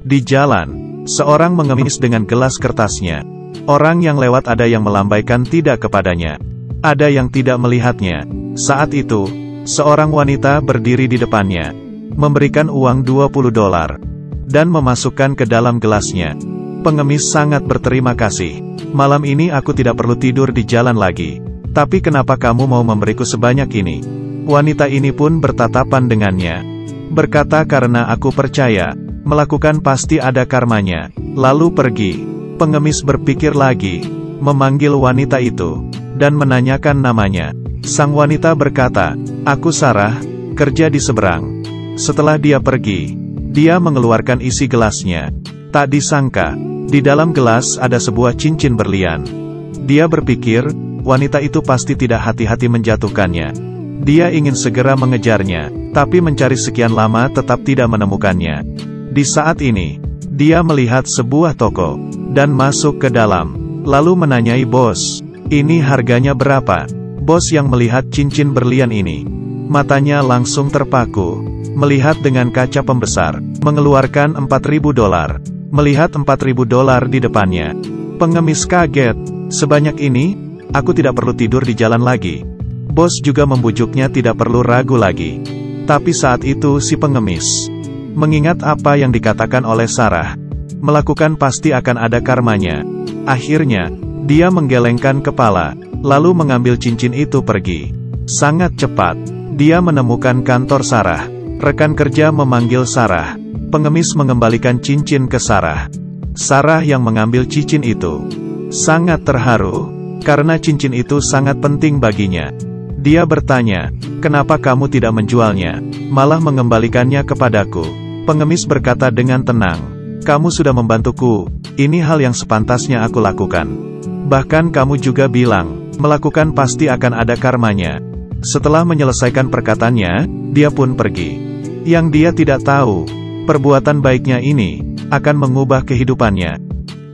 Di jalan, seorang mengemis dengan gelas kertasnya. Orang yang lewat ada yang melambaikan tidak kepadanya. Ada yang tidak melihatnya. Saat itu, seorang wanita berdiri di depannya, memberikan uang $20, dan memasukkan ke dalam gelasnya. Pengemis sangat berterima kasih. Malam ini aku tidak perlu tidur di jalan lagi. Tapi kenapa kamu mau memberiku sebanyak ini? Wanita ini pun bertatapan dengannya. Berkata karena aku percaya, melakukan pasti ada karmanya. Lalu pergi. Pengemis berpikir lagi, memanggil wanita itu, dan menanyakan namanya. Sang wanita berkata, aku Sarah, kerja di seberang. Setelah dia pergi, dia mengeluarkan isi gelasnya. Tak disangka, di dalam gelas ada sebuah cincin berlian. Dia berpikir, wanita itu pasti tidak hati-hati menjatuhkannya. Dia ingin segera mengejarnya, tapi mencari sekian lama tetap tidak menemukannya. Di saat ini, dia melihat sebuah toko, dan masuk ke dalam, lalu menanyai bos, ini harganya berapa? Bos yang melihat cincin berlian ini, matanya langsung terpaku, melihat dengan kaca pembesar, mengeluarkan $4.000. Melihat $4.000 di depannya, pengemis kaget. Sebanyak ini, aku tidak perlu tidur di jalan lagi. Bos juga membujuknya tidak perlu ragu lagi. Tapi saat itu si pengemis mengingat apa yang dikatakan oleh Sarah, melakukan pasti akan ada karmanya. Akhirnya, dia menggelengkan kepala, lalu mengambil cincin itu pergi. Sangat cepat, dia menemukan kantor Sarah. Rekan kerja memanggil Sarah. Pengemis mengembalikan cincin ke Sarah. Sarah yang mengambil cincin itu sangat terharu, karena cincin itu sangat penting baginya. Dia bertanya, kenapa kamu tidak menjualnya, malah mengembalikannya kepadaku? Pengemis berkata dengan tenang, kamu sudah membantuku, ini hal yang sepantasnya aku lakukan. Bahkan kamu juga bilang, melakukan pasti akan ada karmanya. Setelah menyelesaikan perkataannya, dia pun pergi. Yang dia tidak tahu, perbuatan baiknya ini akan mengubah kehidupannya.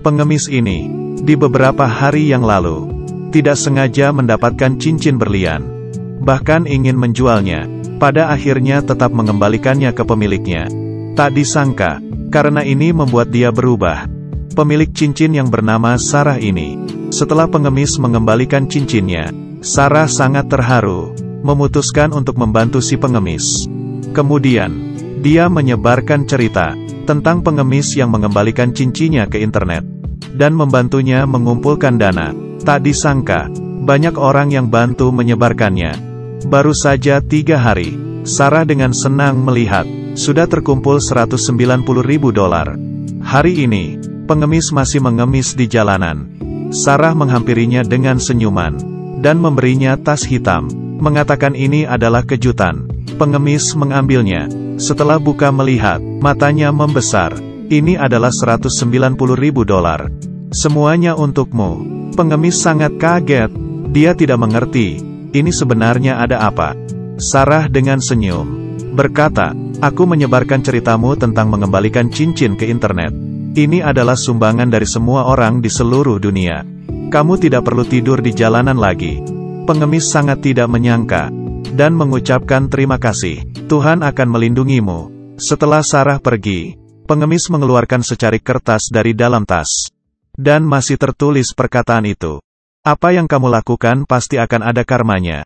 Pengemis ini, di beberapa hari yang lalu, tidak sengaja mendapatkan cincin berlian. Bahkan ingin menjualnya, pada akhirnya tetap mengembalikannya ke pemiliknya. Tak disangka, karena ini membuat dia berubah. Pemilik cincin yang bernama Sarah ini, setelah pengemis mengembalikan cincinnya, Sarah sangat terharu, memutuskan untuk membantu si pengemis. Kemudian, dia menyebarkan cerita tentang pengemis yang mengembalikan cincinnya ke internet, dan membantunya mengumpulkan dana. Tak disangka, banyak orang yang bantu menyebarkannya. Baru saja 3 hari, Sarah dengan senang melihat, sudah terkumpul $190.000. Hari ini, pengemis masih mengemis di jalanan. Sarah menghampirinya dengan senyuman, dan memberinya tas hitam, mengatakan ini adalah kejutan. Pengemis mengambilnya. Setelah buka melihat, matanya membesar. Ini adalah $190.000. Semuanya untukmu. Pengemis sangat kaget. Dia tidak mengerti, ini sebenarnya ada apa. Sarah dengan senyum berkata, aku menyebarkan ceritamu tentang mengembalikan cincin ke internet. Ini adalah sumbangan dari semua orang di seluruh dunia. Kamu tidak perlu tidur di jalanan lagi. Pengemis sangat tidak menyangka, dan mengucapkan terima kasih. Tuhan akan melindungimu. Setelah Sarah pergi, pengemis mengeluarkan secarik kertas dari dalam tas. Dan masih tertulis perkataan itu. Apa yang kamu lakukan pasti akan ada karmanya.